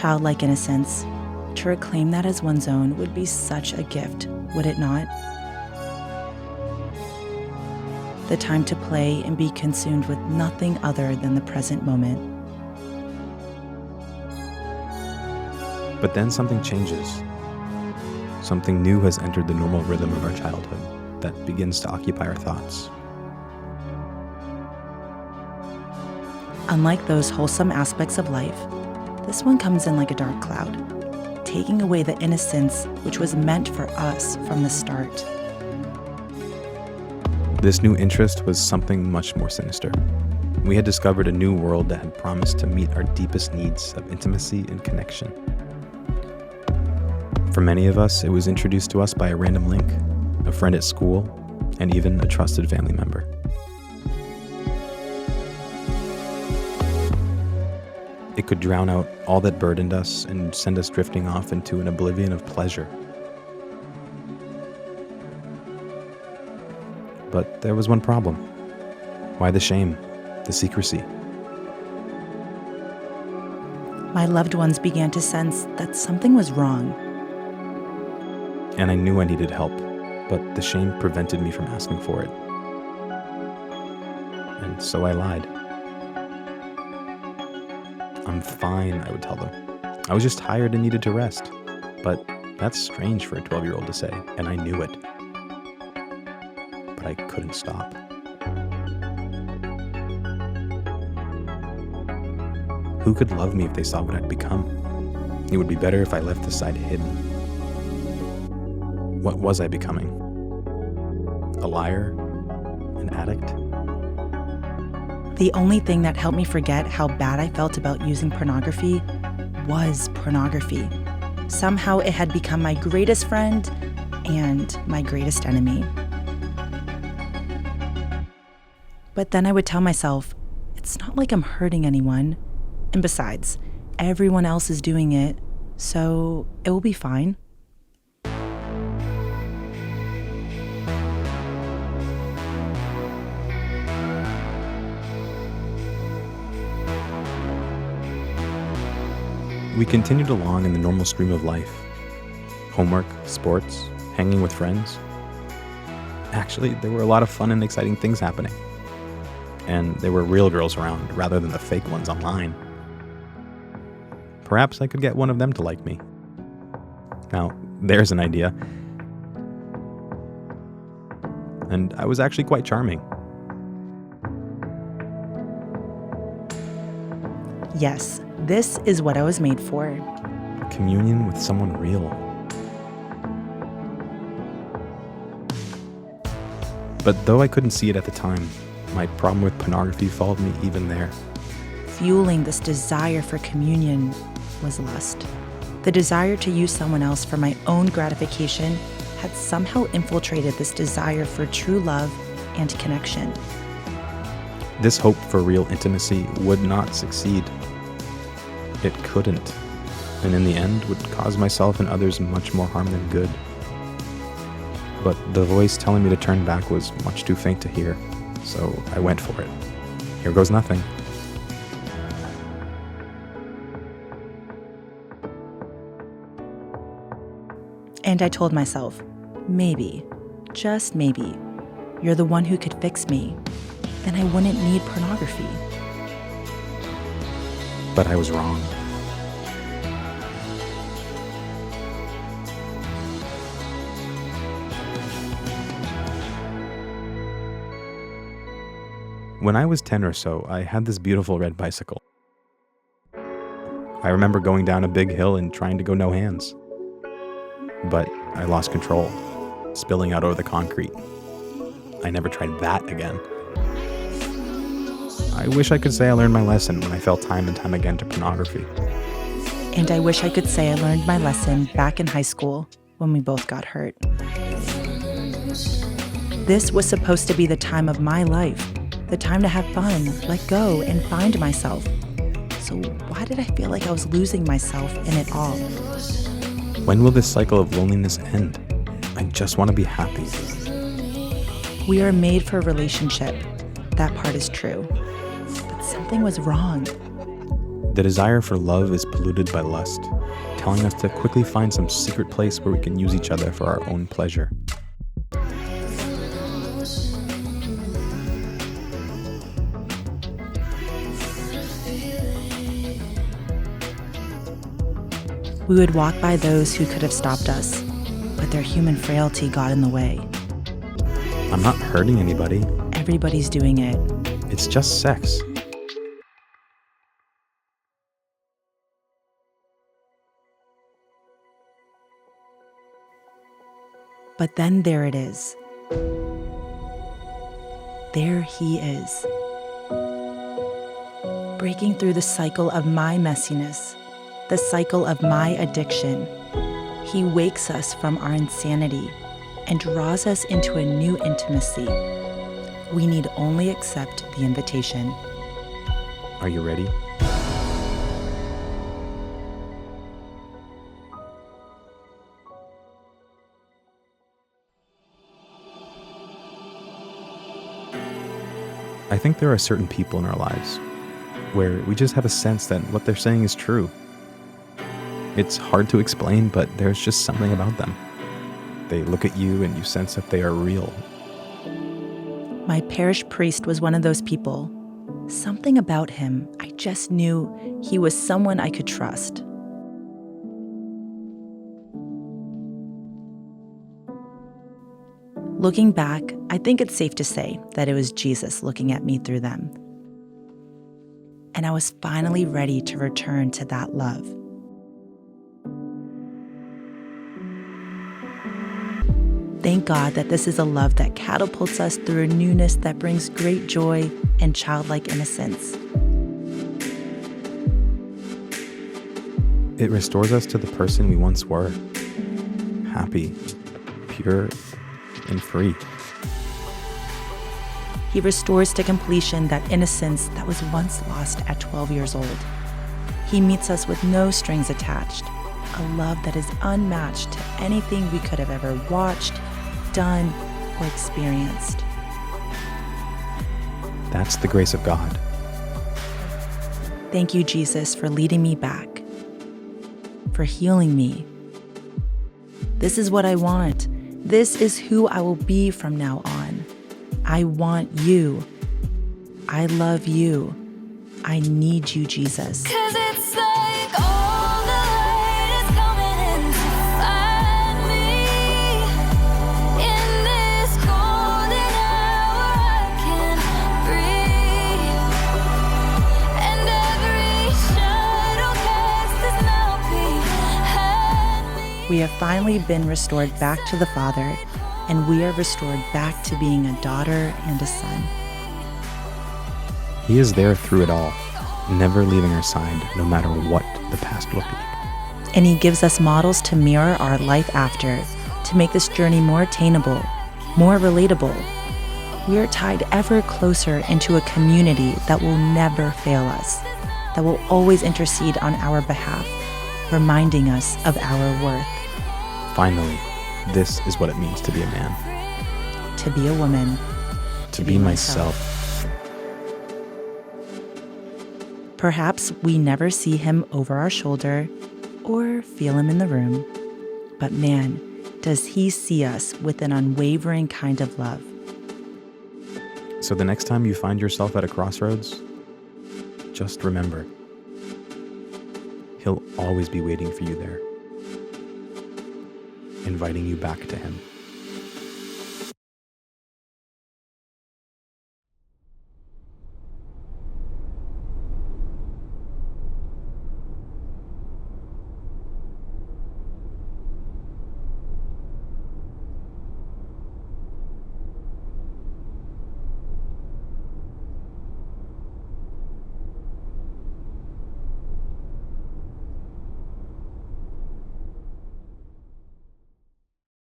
childlike innocence. To reclaim that as one's own would be such a gift, would it not? The time to play and be consumed with nothing other than the present moment. But then something changes. Something new has entered the normal rhythm of our childhood that begins to occupy our thoughts. Unlike those wholesome aspects of life, this one comes in like a dark cloud, taking away the innocence which was meant for us from the start. This new interest was something much more sinister. We had discovered a new world that had promised to meet our deepest needs of intimacy and connection. For many of us, it was introduced to us by a random link, a friend at school, and even a trusted family member. It could drown out all that burdened us and send us drifting off into an oblivion of pleasure. But there was one problem. Why the shame, the secrecy? My loved ones began to sense that something was wrong. And I knew I needed help, but the shame prevented me from asking for it. And so I lied. I'm fine, I would tell them. I was just tired and needed to rest. But that's strange for a 12-year-old to say, and I knew it. But I couldn't stop. Who could love me if they saw what I'd become? It would be better if I left the side hidden. What was I becoming? A liar? An addict? The only thing that helped me forget how bad I felt about using pornography was pornography. Somehow it had become my greatest friend and my greatest enemy. But then I would tell myself, it's not like I'm hurting anyone. And besides, everyone else is doing it, so it will be fine. We continued along in the normal stream of life. Homework, sports, hanging with friends. Actually, there were a lot of fun and exciting things happening. And there were real girls around rather than the fake ones online. Perhaps I could get one of them to like me. Now, there's an idea. And I was actually quite charming. Yes, this is what I was made for. Communion with someone real. But though I couldn't see it at the time, my problem with pornography followed me even there. Fueling this desire for communion was lust. The desire to use someone else for my own gratification had somehow infiltrated this desire for true love and connection. This hope for real intimacy would not succeed. It couldn't, and in the end would cause myself and others much more harm than good. But the voice telling me to turn back was much too faint to hear, so I went for it. Here goes nothing. And I told myself, maybe, just maybe, you're the one who could fix me. Then I wouldn't need pornography. But I was wrong. When I was 10 or so, I had this beautiful red bicycle. I remember going down a big hill and trying to go no hands. But I lost control, spilling out over the concrete. I never tried that again. I wish I could say I learned my lesson when I fell time and time again to pornography. And I wish I could say I learned my lesson back in high school when we both got hurt. This was supposed to be the time of my life, the time to have fun, let go, and find myself. So why did I feel like I was losing myself in it all? When will this cycle of loneliness end? I just want to be happy. We are made for a relationship. That part is true. But something was wrong. The desire for love is polluted by lust, telling us to quickly find some secret place where we can use each other for our own pleasure. We would walk by those who could have stopped us, but their human frailty got in the way. I'm not hurting anybody. Everybody's doing it. It's just sex. But then there it is. There he is. Breaking through the cycle of my messiness, the cycle of my addiction. He wakes us from our insanity and draws us into a new intimacy. We need only accept the invitation. Are you ready? I think there are certain people in our lives where we just have a sense that what they're saying is true. It's hard to explain, but there's just something about them. They look at you and you sense that they are real. My parish priest was one of those people. Something about him, I just knew he was someone I could trust. Looking back, I think it's safe to say that it was Jesus looking at me through them. And I was finally ready to return to that love. Thank God that this is a love that catapults us through a newness that brings great joy and childlike innocence. It restores us to the person we once were, happy, pure, and free. He restores to completion that innocence that was once lost at 12 years old. He meets us with no strings attached, a love that is unmatched to anything we could have ever watched, done, or experienced. That's the grace of God. Thank you, Jesus, for leading me back, for healing me. This is what I want. This is who I will be from now on. I want you. I love you. I need you, Jesus. 'Cause it's like all the light is coming in to find me. In this golden hour I can breathe. And every shadow cast is now behind me. We have finally been restored back to the Father, and we are restored back to being a daughter and a son. He is there through it all, never leaving our side, no matter what the past looked like. And he gives us models to mirror our life after, to make this journey more attainable, more relatable. We are tied ever closer into a community that will never fail us, that will always intercede on our behalf, reminding us of our worth. Finally, this is what it means to be a man. To be a woman. To be myself. Perhaps we never see him over our shoulder or feel him in the room, but man, does he see us with an unwavering kind of love. So the next time you find yourself at a crossroads, just remember, he'll always be waiting for you there, inviting you back to him.